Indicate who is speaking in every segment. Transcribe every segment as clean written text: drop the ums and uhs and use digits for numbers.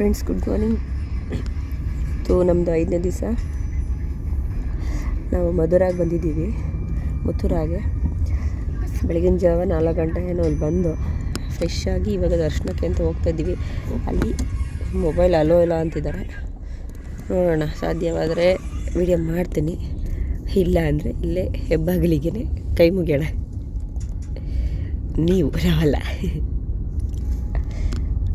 Speaker 1: Friends, good morning. ನಮ್ಮದು 5ನೇ ದಿವಸ. ನಾವು ಮಧುರಾಗೆ ಬಂದಿದ್ದೀವಿ, ಮಥುರಾಗೆ. ಬೆಳಗಿನ ಜಾವ 4 ಗಂಟೆ ಏನೋ ಅಲ್ಲಿ ಬಂದು ಫ್ರೆಶ್ ಆಗಿ ಇವಾಗ ದರ್ಶನಕ್ಕೆ ಅಂತ ಹೋಗ್ತಾಯಿದ್ದೀವಿ. ಅಲ್ಲಿ ಮೊಬೈಲ್ ಅಲೋ ಇಲ್ಲ ಅಂತಿದ್ದಾರೆ. ನೋಡೋಣ, ಸಾಧ್ಯವಾದರೆ ವಿಡಿಯೋ ಮಾಡ್ತೀನಿ, ಇಲ್ಲ ಅಂದರೆ ಇಲ್ಲೇ ಹೆಬ್ಬಾಗಿಲಿಗೆ ಕೈ ಮುಗಿಯೋಣ. ನೀವು ನಾವಲ್ಲ.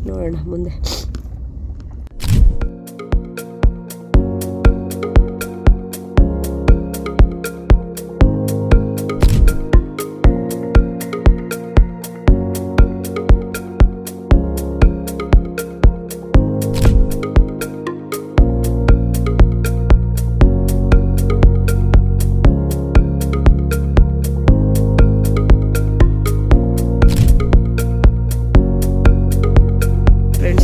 Speaker 1: ನೋಡೋಣ ಮುಂದೆ.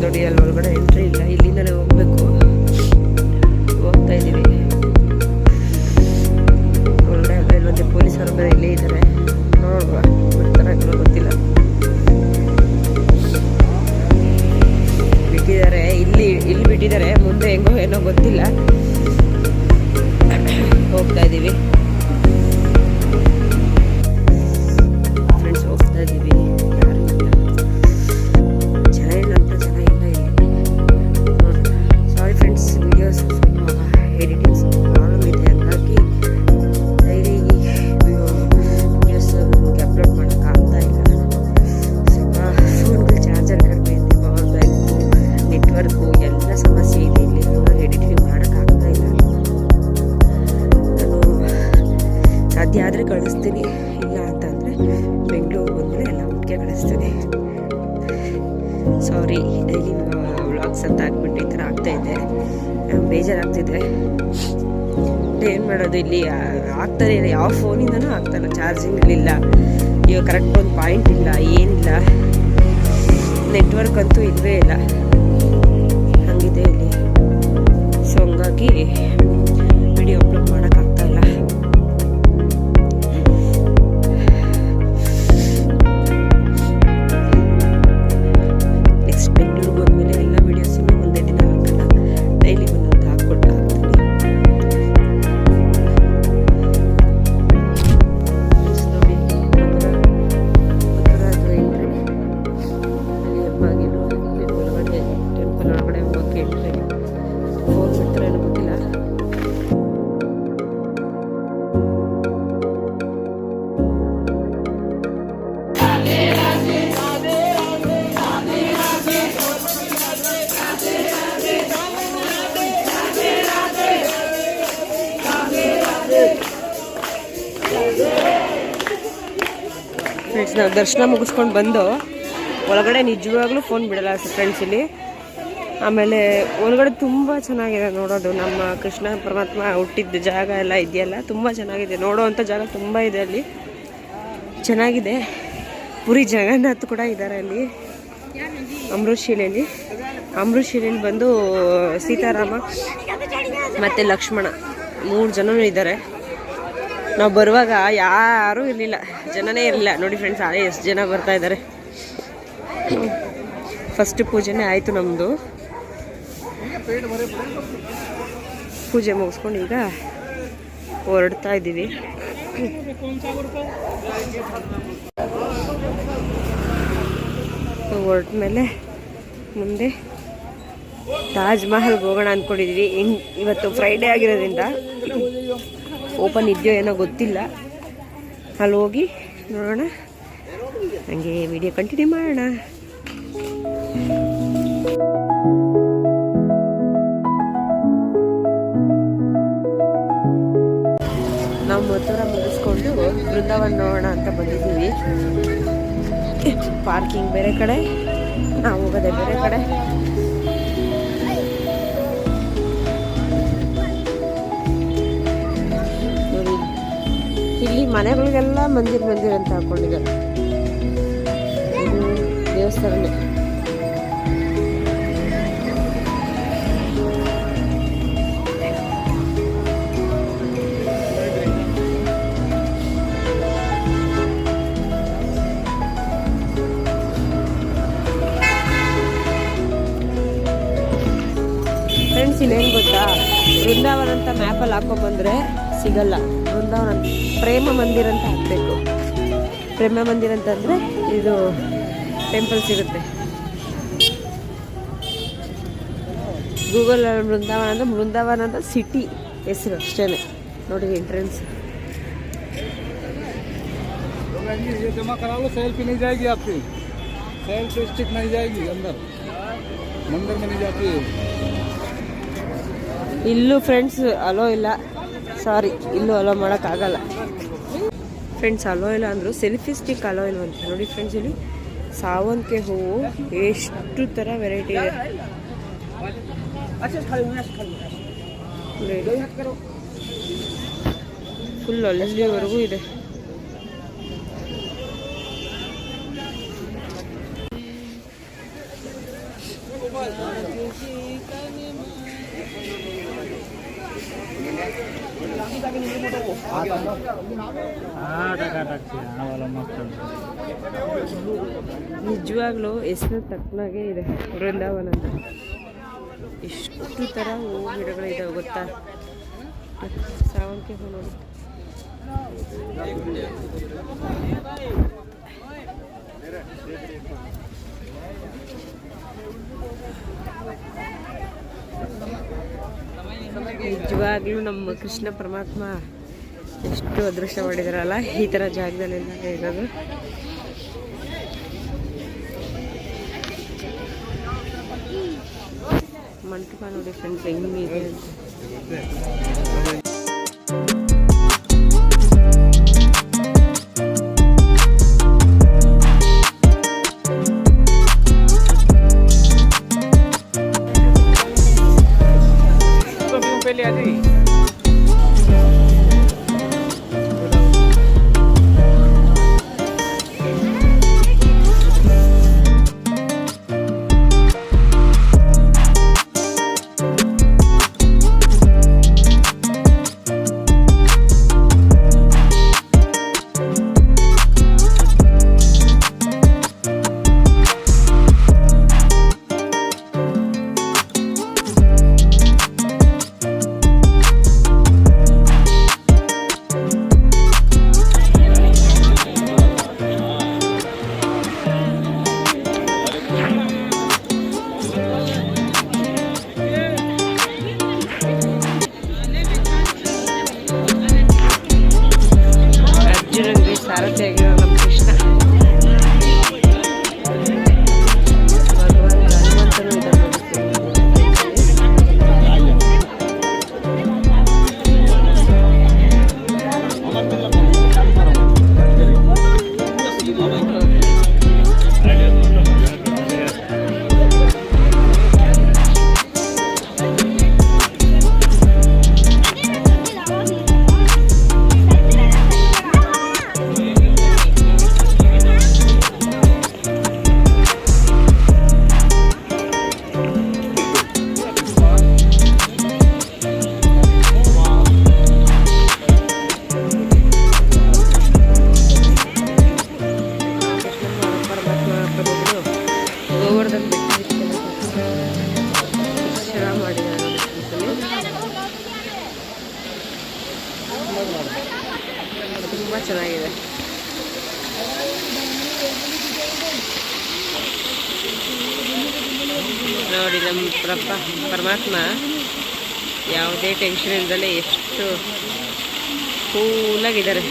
Speaker 1: ನೋಡಿ, ಅಲ್ಲಿ ಒಳಗಡೆ ಎಂಟ್ರಿ ಇಲ್ಲ, ಇಲ್ಲಿಂದಲೇ ಹೋಗ್ಬೇಕು. ಹೋಗ್ತಾ ಇದ್ದೀವಿ ಒಳಗಡೆ. ಇಲ್ಲೊಂದು ಪೊಲೀಸರು ಬೇರೆ ಇಲ್ಲೇ ಇದ್ದಾರೆ. ನೋಡುವ, ಬರ್ತಾರ ಗೊತ್ತಿಲ್ಲ. ಬಿಟ್ಟಿದ್ದಾರೆ, ಇಲ್ಲಿ ಬಿಟ್ಟಿದ್ದಾರೆ. ಮುಂದೆ ಹೆಂಗೋ ಏನೋ ಗೊತ್ತಿಲ್ಲ. ಹೋಗ್ತಾ ಇದ್ದೀವಿ ಫ್ರೆಂಡ್ಸ್, ಹೋಗ್ತಾ ಇದ್ದೀವಿ. ಆದರೆ ಕಳಿಸ್ತೀನಿ, ಇಲ್ಲ ಅಂತಂದರೆ ಬೆಂಗಳೂರು ಬಂದಮೇಲೆ ಎಲ್ಲ ಒಟ್ಟಿಗೆ ಕಳಿಸ್ತೀನಿ. ಸಾರಿ, ಡೈಲಿ ವ್ಲಾಗ್ಸ್ ಅಂತ ಆಗ್ಬಿಟ್ಟು ಈ ಥರ ಆಗ್ತಾಯಿದೆ, ಬೇಜಾರಾಗ್ತಿದೆ. ಏನು ಮಾಡೋದು, ಇಲ್ಲಿ ಆಗ್ತಾನೆ ಇಲ್ಲ. ಯಾವ ಫೋನಿಂದನೂ ಆಗ್ತಾಯಿಲ್ಲ, ಚಾರ್ಜಿಂಗ್ ಇಲ್ಲ. ಇವಾಗ ಕರೆಕ್ಟ್ ಒಂದು ಪಾಯಿಂಟ್ ಇಲ್ಲ, ಏನಿಲ್ಲ. ನೆಟ್ವರ್ಕ್ ಅಂತೂ ಇಲ್ಲವೇ ಇಲ್ಲ, ಹಂಗಿದೆ ಇಲ್ಲಿ. ಸೊ ಹಂಗಾಗಿ ವಿಡಿಯೋ ಅಪ್ಲೋಡ್ ಮಾಡೋಕ್ಕಾಗ್ತಾಯಿಲ್ಲ. ಫ್ರೆಂಡ್ಸ್, ನಾವು ದರ್ಶನ ಮುಗಿಸ್ಕೊಂಡು ಬಂದು ಒಳಗಡೆ ನಿಜವಾಗ್ಲೂ ಫೋನ್ ಬಿಡಲ್ಲ ಫ್ರೆಂಡ್ಸ್ ಇಲ್ಲಿ. ಆಮೇಲೆ ಒಳಗಡೆ ತುಂಬ ಚೆನ್ನಾಗಿದೆ ನೋಡೋದು. ನಮ್ಮ ಕೃಷ್ಣ ಪರಮಾತ್ಮ ಹುಟ್ಟಿದ್ದ ಜಾಗ ಎಲ್ಲ ಇದೆಯಲ್ಲ, ತುಂಬ ಚೆನ್ನಾಗಿದೆ. ನೋಡೋವಂಥ ಜಾಗ ತುಂಬ ಇದೆ ಅಲ್ಲಿ, ಚೆನ್ನಾಗಿದೆ. ಪುರಿ ಜಗನ್ನಾಥ್ ಕೂಡ ಇದ್ದಾರೆ ಅಲ್ಲಿ. ಅಮೃತಶಿಲೆಯಲ್ಲಿ ಬಂದು ಸೀತಾರಾಮ ಮತ್ತು ಲಕ್ಷ್ಮಣ 3 ಜನನೂ ಇದ್ದಾರೆ. ನಾವು ಬರುವಾಗ ಯಾರೂ ಇರಲಿಲ್ಲ, ಜನನೇ ಇರಲಿಲ್ಲ. ನೋಡಿ ಫ್ರೆಂಡ್ಸ್, ಎಷ್ಟು ಜನ ಬರ್ತಾ ಇದ್ದಾರೆ. ಫಸ್ಟ್ ಪೂಜೆನೇ ಆಯಿತು ನಮ್ಮದು. ಪೂಜೆ ಮುಗಿಸ್ಕೊಂಡು ಈಗ ಹೊರಡ್ತಾ ಇದ್ದೀವಿ. ಹೊರಟ ಮೇಲೆ ಮುಂದೆ ತಾಜ್ ಮಹಲ್ಗೆ ಹೋಗೋಣ ಅಂದ್ಕೊಂಡಿದ್ದೀವಿ. ಇವತ್ತು ಫ್ರೈಡೇ ಆಗಿರೋದ್ರಿಂದ ಓಪನ್ ಇದೆಯೋ ಏನೋ ಗೊತ್ತಿಲ್ಲ. ಅಲ್ಲಿ ಹೋಗಿ ನೋಡೋಣ, ಹಂಗೆ ವಿಡಿಯೋ ಕಂಟಿನ್ಯೂ ಮಾಡೋಣ. ನಾವು ಮಥುರಾ ಮುಗಿಸ್ಕೊಂಡು ಬೃಂದಾವನ ನೋಡೋಣ ಅಂತ ಬಂದಿದ್ದೀವಿ. ಪಾರ್ಕಿಂಗ್ ಬೇರೆ ಕಡೆ, ನಾವು ಹೋಗೋದೇ ಬೇರೆ ಕಡೆ. ಇಲ್ಲಿ ಮನೆಗಳಿಗೆಲ್ಲ ಮಂದಿರ ಅಂತ ಹಾಕೊಂಡಿದ್ದಾರೆ. ಇದು ದೇವಸ್ಥಾನನೇ. ಬೃಂದಾವನ ಅಂತ ಮ್ಯಾಪಲ್ಲಿ ಹಾಕೊಂಡ್ಬಂದರೆ ಸಿಗಲ್ಲ. ಬೃಂದಾವನ ಪ್ರೇಮ ಮಂದಿರ ಅಂತ ಹಾಕಬೇಕು. ಪ್ರೇಮ ಮಂದಿರ ಅಂತಂದರೆ ಇದು ಟೆಂಪಲ್ ಸಿಗುತ್ತೆ. ಗೂಗಲ್ ಬೃಂದಾವನ ಅಂತ ಸಿಟಿ ಹೆಸರು ಅಷ್ಟೇ ನೋಡಿ. ಎಂಟ್ರೆನ್ಸ್
Speaker 2: ये जमा करा लो, सेल्फी नहीं जाएगी आपकी, सेल्फी स्टिक नहीं जाएगी अंदर, मंदिर में नहीं जाती है.
Speaker 1: ಇಲ್ಲೂ ಫ್ರೆಂಡ್ಸ್ ಅಲೋ ಇಲ್ಲ, ಸಾರಿ ಇಲ್ಲೂ ಅಲೋ ಮಾಡೋಕ್ಕಾಗಲ್ಲ ಫ್ರೆಂಡ್ಸ್. ಅಲೋ ಇಲ್ಲ ಅಂದರು, ಸೆಲ್ಫಿ ಸ್ಟಿಕ್ ಅಲೋ ಇಲ್ವಂತೆ. ನೋಡಿ ಫ್ರೆಂಡ್ಸ್, ಇಲ್ಲಿ ಸಾವಂತಿಗೆ ಹೂವು ಎಷ್ಟು ಥರ ವೆರೈಟಿ ಇದೆ. ಫುಲ್ ಅಲ್ಲಿವರೆಗೂ ಇದೆ. ನಿಜವಾಗ್ಲೂ ಹೆಸರು ತಕ್ಕನಾಗೆ ಇದೆ ಬೃಂದಾವನ ಅಂತ. ಎಷ್ಟು ಥರ ಹೂವು ಗಿಡಗಳಿದಾವೆ ಗೊತ್ತಾ. ಸಾವಂತಿಗೆ ಹೂ ನೋಡಿ. ನಿಜವಾಗ್ಲೂ ನಮ್ಮ ಕೃಷ್ಣ ಪರಮಾತ್ಮ ಎಷ್ಟು ಅದೃಷ್ಟ ಮಾಡಿದಾರಲ್ಲ ಈ ಥರ ಜಾಗದಲ್ಲೆಲ್ಲ ಇರೋದು. ಮಂಟಪ ನೋಡಿ ಫ್ರೆಂಡ್ಸ್ ಹೆಂಗಿದೆ ಅಂತ. ಸಾರಥಿಯಾಗಿರೋ ನಮ್ಮ ಕೃಷ್ಣ ಭಗವಾನ್ ಹನುಮಂತನೂ ಇದ್ದಾರೆ ತುಂಬ ಚೆನ್ನಾಗಿದೆ. ನೋಡಿ ನಮ್ಮ ಪರಮಾತ್ಮ ಯಾವುದೇ ಟೆನ್ಷನ್ ಇಲ್ದಲೇ ಎಷ್ಟು ಕೂಲಾಗಿದ್ದಾರೆ.